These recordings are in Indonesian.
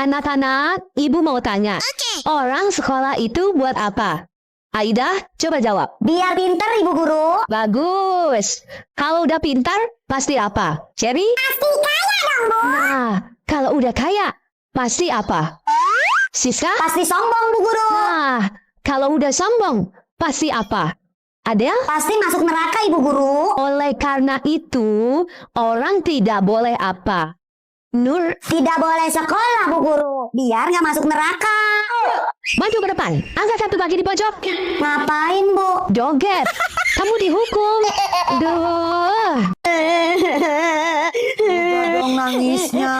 Anak-anak, ibu mau tanya. Orang sekolah itu buat apa? Aida, coba jawab. Biar pinter, Ibu Guru. Bagus. Kalau udah pintar, pasti apa? Cherry? Pasti kaya dong, Bu. Nah, kalau udah kaya, pasti apa? Siska? Pasti sombong, Bu Guru. Nah, kalau udah sombong, pasti apa? Adel? Pasti masuk neraka, Ibu Guru. Oleh karena itu, orang tidak boleh apa? Nur, Tidak boleh sekolah, Bu Guru. Biar nggak masuk neraka. maju ke depan. Angkat satu kaki di pojok. Ngapain, Bu? Joget. Kamu dihukum. Duh. Udah dong nangisnya.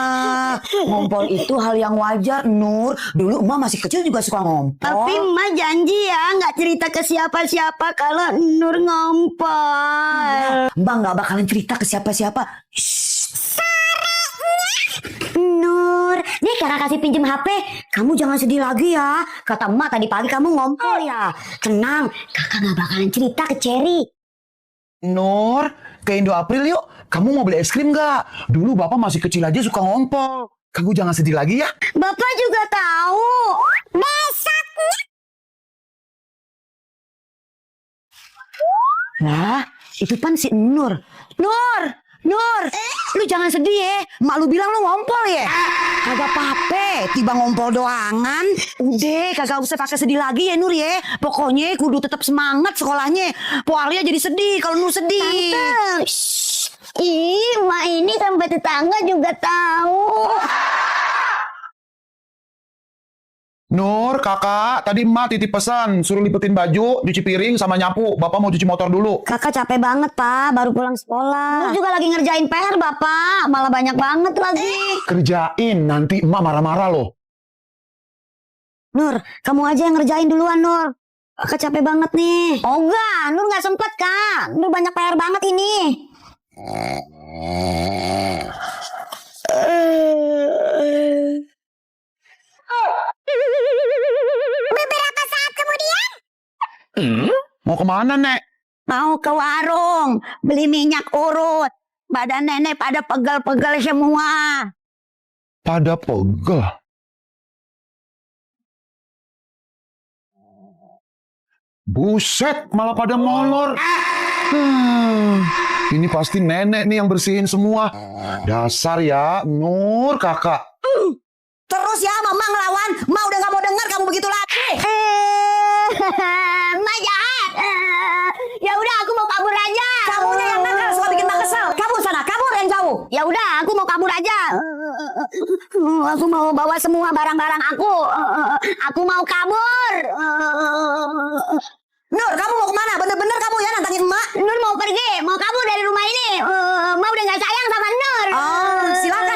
Ngompol itu hal yang wajar, Nur. Dulu Emak masih kecil juga suka ngompol. Tapi Emak janji ya nggak cerita ke siapa-siapa kalau Nur ngompol. Mbak nggak bakalan cerita ke siapa-siapa. Nur, nih kakak kasih pinjem HP. Kamu jangan sedih lagi ya. Kata Emak tadi pagi kamu ngompol ya. Tenang, kakak nggak bakalan cerita ke Cherry. Nur, ke Indo April yuk. Kamu mau beli es krim nggak? Dulu Bapak masih kecil aja suka ngompol. Kamu jangan sedih lagi ya. Bapak juga tahu. Besoknya. Nah, itu kan si Nur. Nur, lu jangan sedih ya. Mak lu bilang lu ngompol ya. Kagak apa-apa, tiba ngompol doangan. Udah, kagak usah pakai sedih lagi ya Nur ya. Pokoknya kudu tetap semangat sekolahnya. Po Alia jadi sedih kalau Nur sedih. Tante, shh. Ih, Emak ini sampai tetangga juga tahu. Nur, kakak, tadi emak titip pesan. Suruh lipetin baju, cuci piring, sama nyapu. Bapak mau cuci motor dulu. Kakak capek banget, Pak. Baru pulang sekolah. Nur juga lagi ngerjain PR, Bapak. Malah banyak banget lagi. Kerjain, nanti emak marah-marah loh. Nur, kamu aja yang ngerjain duluan, Nur. Kakak capek banget nih. Oh enggak, Nur nggak sempet, Kak. Nur banyak PR banget ini. Beberapa saat kemudian. Mau kemana, Nek? Mau ke warung, beli minyak urut. Badan nenek pada pegel-pegel semua. Pada pegel. Buset, malah pada molor. Ini pasti nenek nih yang bersihin semua. Dasar ya, Nur kakak. Terus ya Mama ngelawan. Ma udah gak mau dengar kamu begitu lagi. Ma jahat. Ya udah, aku mau kabur aja. Kamunya yang nakal, suka bikin mak kesel. Kabur sana, kabur yang jauh. Ya udah, aku mau kabur aja. Aku mau bawa semua barang-barang aku. Aku mau kabur. Nur, kamu mau kemana? Bener-bener kamu ya nantangin emak. Nur mau pergi, mau kabur dari rumah ini. Ma udah gak sayang sama Nur. Oh, silakan.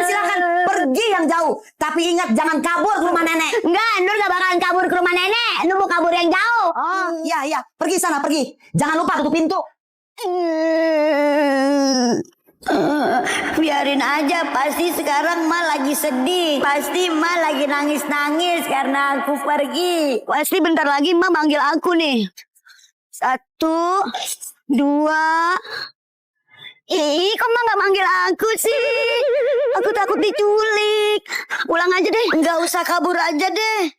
Pergi yang jauh. Tapi ingat jangan kabur ke rumah nenek. Enggak, Nur gak bakalan kabur ke rumah nenek. Nur mau kabur yang jauh. Oh, iya. Pergi sana, pergi. Jangan lupa tutup pintu. Biarin aja, pasti sekarang Ma lagi sedih. Pasti Ma lagi nangis-nangis karena aku pergi. Pasti bentar lagi Ma manggil aku nih. 1, 2. Ih, kok Ma gak manggil aku sih? Aku takut diculik. Pulang aja deh. Nggak usah kabur aja deh.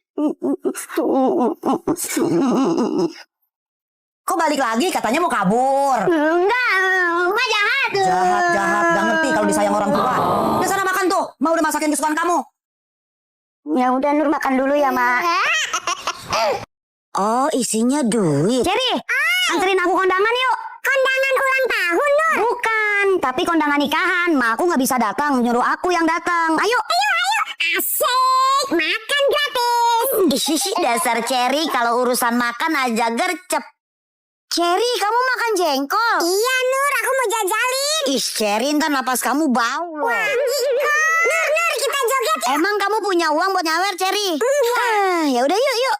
Kok balik lagi? Katanya mau kabur. Enggak, Ma jahat. Jahat. Gak ngerti kalau disayang orang tua. Udah sana makan tuh. Ma udah masakin kesukaan kamu. Ya udah, Nur makan dulu ya, Ma. Oh, isinya duit. Cherry, anterin aku kondangan yuk. Kondangan ulang tahun, Nur? Bukan, tapi kondangan nikahan. Ma aku nggak bisa datang, nyuruh aku yang datang. Ayo. Asik, makan gratis. Ih, dasar Cherry, kalau urusan makan aja gercep. Cherry, kamu makan jengkol? Iya, Nur, aku mau jajalin. Ih, Cherry, ntar napas kamu bau loh. Nur, kita joget ya. Emang kamu punya uang buat nyawer, Cherry? Ya udah, yuk.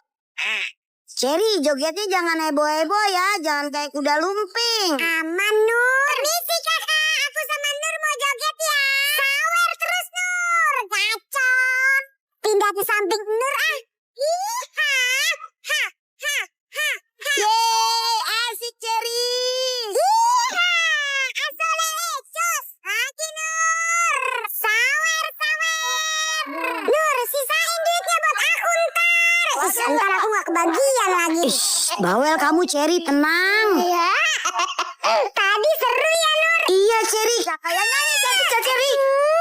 Cherry, jogetnya jangan heboh-heboh ya. Jangan kayak kuda lumping. Aman, Nur. Permisi, kakak. Aku sama Nur mau joget ya. Sawer terus, Nur. Gacor. Pindah ke samping Nur, ah. Iha. Yeay, asik, Cherry. Iha. Asolek, sus. Lagi, Nur. Sawer. Nur, sisain duitnya buat aku ntar. Ntar aku gak kebagian lagi. Bawel kamu, Cherry, tenang. Iya. Tadi seru ya, Nur. Iya, Cherry. Kayaknya nih cantik Cherry.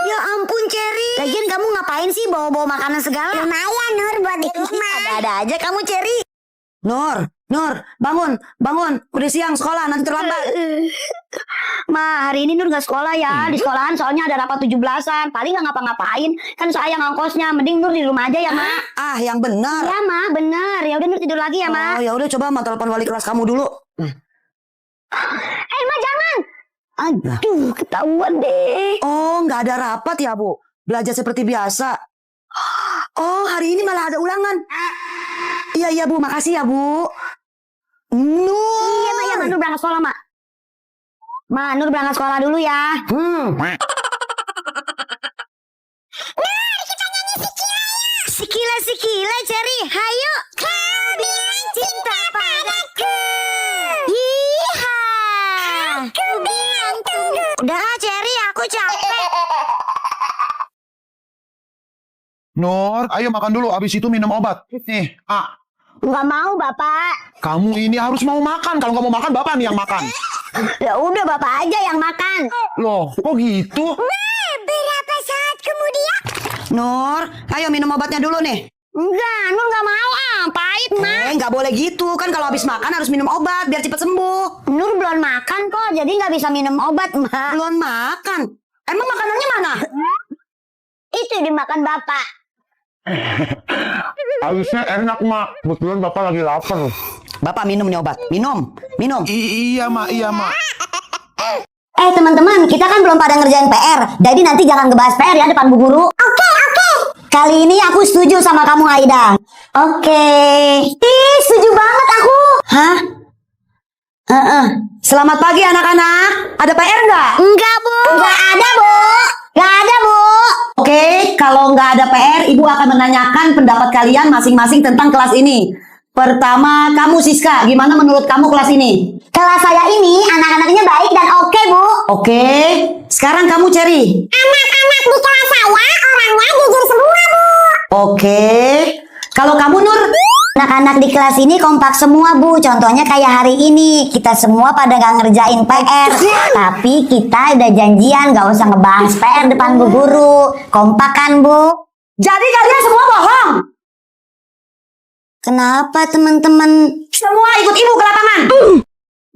Ya ampun, Cherry. Lagian kamu ngapain sih bawa-bawa makanan segala? Lumayan, Nur, buat di rumah. Ada-ada aja kamu, Cherry. Nur, bangun. Udah siang sekolah, nanti terlambat. Ma, hari ini Nur gak sekolah ya. Di sekolahan soalnya ada rapat 17-an. Paling gak ngapa-ngapain. Kan saya ngongkosnya. Mending Nur di rumah aja ya, Ma. Ah, yang benar. Ya, Ma, bener. Ya udah Nur tidur lagi ya, Ma. Oh, ya udah coba Ma telepon wali kelas kamu dulu. Ma, jangan. Aduh, ketahuan deh. Oh, nggak ada rapat ya, Bu? Belajar seperti biasa. Oh, hari ini malah ada ulangan. Iya, Bu. Makasih ya, Bu. Nur. Iya, Ma, ya, Ma, Nur berangkat sekolah, Ma. Ma, Nur berangkat sekolah dulu ya. Sikila, Cherry. Hayo. Kau bilang cinta padaku. Iha. Aku bilang tunggu. Udah, Cherry, aku capek. Nur, ayo makan dulu. Abis itu minum obat. Nih, Nggak mau, Bapak. kamu ini harus mau makan. Kalau nggak mau makan, Bapak nih yang makan. Ya udah, Bapak aja yang makan. Loh, kok gitu? Berapa saat kemudian? Nur, ayo minum obatnya dulu nih. Enggak, Nur nggak mau. Pahit, Ma. Nggak boleh gitu. Kan kalau habis makan harus minum obat biar cepat sembuh. Nur belum makan kok, jadi nggak bisa minum obat, Ma. Belum makan. Emang makanannya mana? Itu dimakan Bapak. Harusnya enak, Mak. Kebetulan Bapak lagi lapar. Bapak minum nih obat. Minum. Iya, Mak. Teman-teman, kita kan belum pada ngerjain PR. Jadi nanti jangan ngebahas PR ya depan Bu Guru. Oke. Kali ini aku setuju sama kamu, Aida. Oke. Ih, setuju banget aku. Hah? Selamat pagi anak-anak. Ada PR nggak? Enggak, Bu. Enggak ada, Bu. Enggak ada, Bu. Oke, kalau nggak ada PR, Ibu akan menanyakan pendapat kalian masing-masing tentang kelas ini. Pertama, kamu Siska, gimana menurut kamu kelas ini? Kelas saya ini anak-anaknya baik dan oke, Bu. Oke, sekarang kamu Cherry. Anak-anak di kelas saya orangnya jujur semua, Bu. Oke, kalau kamu Nur? Anak-anak di kelas ini kompak semua, Bu. Contohnya kayak hari ini. Kita semua pada gak ngerjain PR. Tapi kita udah janjian gak usah ngebahas PR depan Bu Guru. Kompak kan, Bu? Jadi kalian semua bohong? Kenapa, teman-teman? Semua ikut Ibu ke lapangan.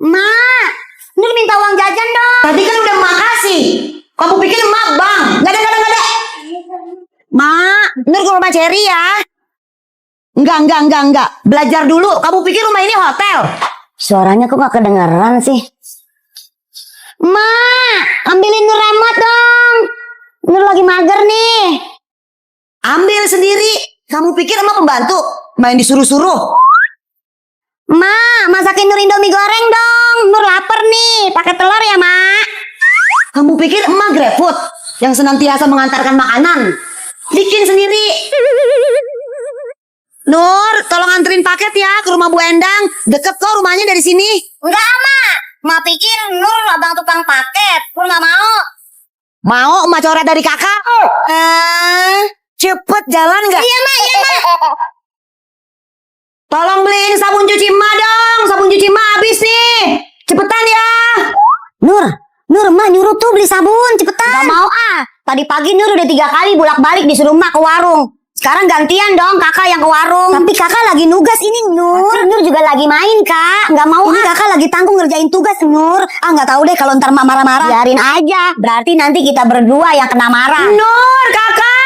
Ma, Nur minta uang jajan dong. Tadi kan udah makasih. Kamu pikir emak bang? Nggak ada. Ma, Nur ke rumah Cherry ya. Enggak. Belajar dulu. Kamu pikir rumah ini hotel? Suaranya kok gak kedengeran sih? Ma, ambilin Nur remote dong. Nur lagi mager nih. Ambil sendiri. Kamu pikir emak pembantu? Main disuruh-suruh. Ma, masakin Nur Indomie goreng dong. Nur lapar nih. Pakai telur ya, Ma. Kamu pikir emak GrabFood yang senantiasa mengantarkan makanan? Bikin sendiri. Nur, tolong anterin paket ya ke rumah Bu Endang. Deket kok rumahnya dari sini. Enggak, Ma. Ma pikir Nur abang tukang paket. Nur gak mau. Mau emak coret dari kakak? Cepet jalan nggak? Iya, Ma. Tolong beliin sabun cuci emak dong. Sabun cuci emak habis nih. Cepetan ya. Nur, Ma nyuruh tuh beli sabun. Cepetan. Gak mau Tadi pagi Nur udah 3 kali bolak-balik disuruh Ma ke warung. Sekarang gantian dong kakak yang ke warung. Tapi kakak lagi nugas ini, Nur. Nur juga lagi main, Kak. Nggak mau ini kakak lagi tanggung ngerjain tugas, Nur. Nggak tahu deh kalau ntar Mak marah-marah. Biarin aja. Berarti nanti kita berdua yang kena marah. Nur, kakak.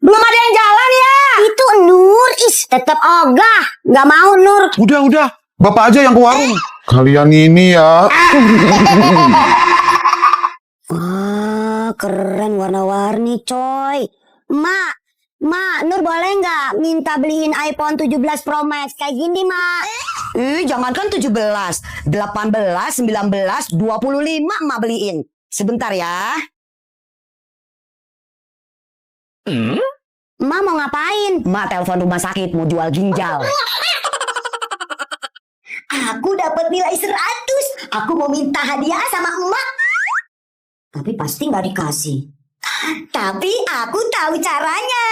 Belum ada yang jalan ya? Itu Nur. Tetep ogah. Nggak mau, Nur. Udah. Bapak aja yang ke warung. Kalian ini ya. Keren warna-warni, coy. Ma, Nur boleh nggak minta beliin iPhone 17 Pro Max kayak gini, Ma? Jangankan 17, 18, 19, 25 emak beliin. Sebentar ya. Ma mau ngapain? Emak telepon rumah sakit mau jual ginjal. Aku dapat nilai 100. Aku mau minta hadiah sama emak. Tapi pasti nggak dikasih. Tapi aku tahu caranya.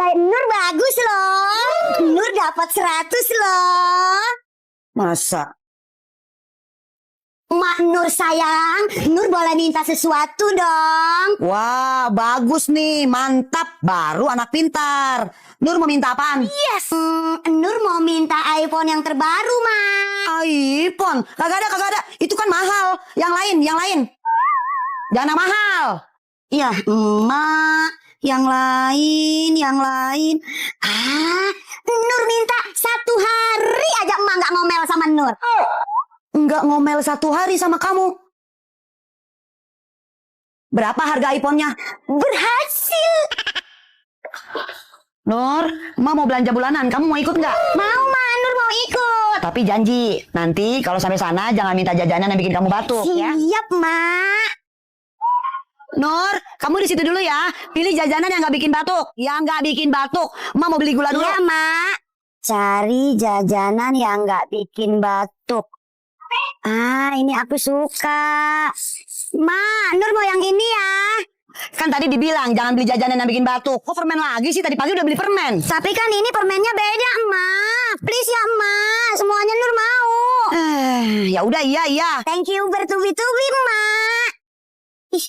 Nilai Nur bagus loh. Nur dapat 100 loh. Masa? Mak Nur sayang, Nur boleh minta sesuatu dong. Wah, bagus nih, mantap. Baru anak pintar. Nur mau minta apaan? Yes. Nur mau minta iPhone yang terbaru, Mak. iPhone? Kagak ada. Itu kan mahal. Yang lain. Jangan yang mahal. Ya, Mak. Yang lain. Nur minta 1 hari aja Emak nggak ngomel sama Nur. Enggak ngomel 1 hari sama kamu. Berapa harga iPhone-nya? Berhasil. Nur, Emak mau belanja bulanan. Kamu mau ikut nggak? Mau, Mak. Nur mau ikut. Tapi janji, nanti kalau sampai sana jangan minta jajanan yang bikin kamu batuk ya. Siap, Mak. Nur, kamu di situ dulu ya. Pilih jajanan yang nggak bikin batuk. Yang nggak bikin batuk. Emak mau beli gula dulu. Iya, Mak. Cari jajanan yang nggak bikin batuk. Ini aku suka. Mak, Nur mau yang ini ya. Kan tadi dibilang jangan beli jajanan yang bikin batuk. Kok permen lagi sih? Tadi pagi udah beli permen. Tapi kan ini permennya beda, Mak. Please ya, Mak. Semuanya Nur mau. Ya udah, iya. Thank you bertubi-tubi, Mak. Ih.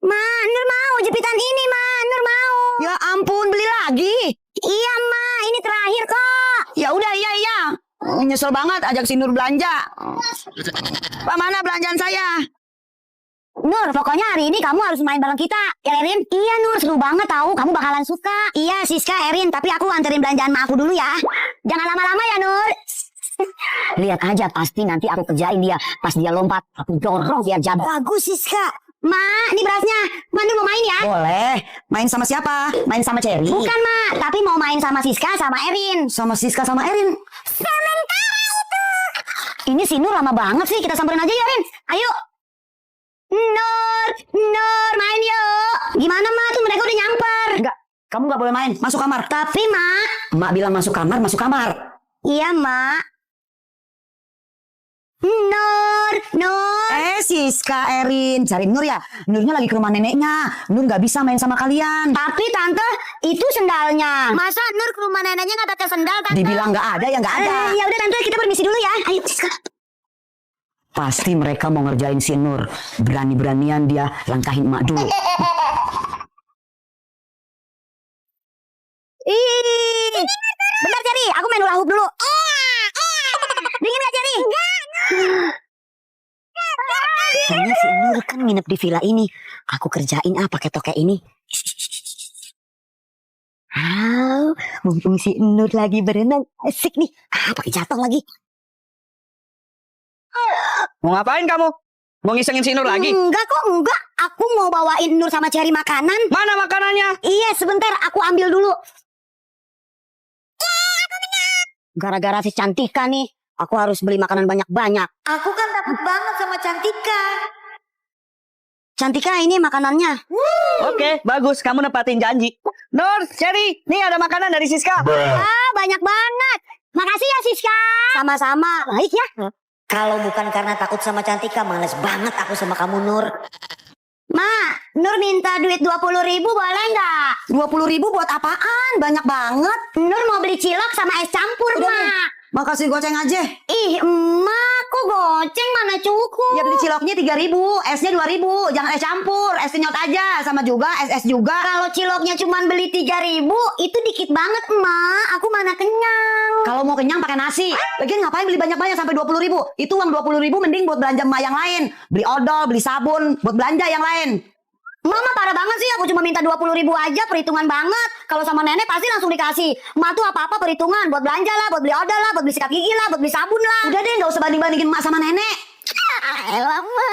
Mak, Nur mau jepitan ini, Mak. Nur mau. Ya ampun, beli lagi. Iya, Mak. Ini terakhir kok. Ya udah, iya. Nyesel banget ajak si Nur belanja. Pak, mana belanjaan saya? Nur, pokoknya hari ini kamu harus main bareng kita. Ya, Erin? Iya, Nur. Seru banget tahu. Kamu bakalan suka. Iya, Siska, Erin. Tapi aku anterin belanjaan sama aku dulu ya. Jangan lama-lama ya, Nur. Lihat aja, pasti nanti aku kerjain dia. Pas dia lompat, aku dorong biar jatuh. Bagus, Siska. Mak, ini berasnya. Mak, Nur mau main ya? Boleh. Main sama siapa? Main sama Cherry? Bukan, Mak. Tapi mau main sama Siska sama Erin. Sama Siska sama Erin. Sementara itu. Ini si Nur lama banget sih. Kita samperin aja ya, Erin. Ayo. Nur, main yuk. Gimana, Mak? Tuh mereka udah nyamper. Enggak, kamu nggak boleh main. Masuk kamar. Tapi, Mak. Emak bilang masuk kamar, masuk kamar. Iya, Mak. Nur. Siska, Erin. Cari Nur ya. Nurnya lagi ke rumah neneknya. Nur nggak bisa main sama kalian. Tapi, Tante, itu sendalnya. Masa Nur ke rumah neneknya nggak pakai sendal, Tante? Dibilang nggak ada, ya nggak ada. Ya udah, Tante, kita permisi dulu ya. Ayo, Siska. Pasti mereka mau ngerjain si Nur. Berani-beranian dia langkahin emak dulu. Bentar, Jerry. Aku main hula hoop dulu. Dingin gak, Jerry? Kayaknya si Nur kan nginep di villa ini. Aku kerjain pakai tokek ini. Mumpung si Nur lagi berenang. Asik nih. Pakai jatuh lagi. Mau ngapain kamu? Mau ngisengin si Nur lagi? Enggak kok, enggak. Aku mau bawain Nur sama Cherry makanan. Mana makanannya? Iya, sebentar. Aku ambil dulu. Gara-gara si Cantika nih, aku harus beli makanan banyak-banyak. Aku kan takut banget sama Cantika. Cantika, ini makanannya. Oke, bagus. Kamu nepatin janji. Nur, Cherry, nih ada makanan dari Siska. Banyak banget. Makasih ya, Siska. Sama-sama. Baik ya. Kalau bukan karena takut sama Cantika, males banget aku sama kamu, Nur. Ma, Nur minta duit 20.000 boleh nggak? 20.000 buat apaan? Banyak banget. Nur mau beli cilok sama es campur, Ma. Makasih goceng aja. Ih, emak, kok goceng mana cukup? Ya beli ciloknya 3.000, esnya 2.000. Jangan es campur, es nyot aja. Sama juga, es juga. Kalau ciloknya cuma beli 3.000, itu dikit banget, Mak. Aku mana kenyang. Kalau mau kenyang pakai nasi. Lagian ngapain beli banyak-banyak sampai 20.000? Itu uang 20.000 mending buat belanja emak yang lain. Beli odol, beli sabun, buat belanja yang lain. Mama parah banget sih, aku cuma minta 20.000 aja, perhitungan banget. Kalau sama nenek pasti langsung dikasih. Emak tuh apa-apa perhitungan, buat belanja lah, buat beli odol lah, buat beli sikat gigi lah, buat beli sabun lah. Udah deh, nggak usah banding-bandingin emak sama nenek. Elah, Ma.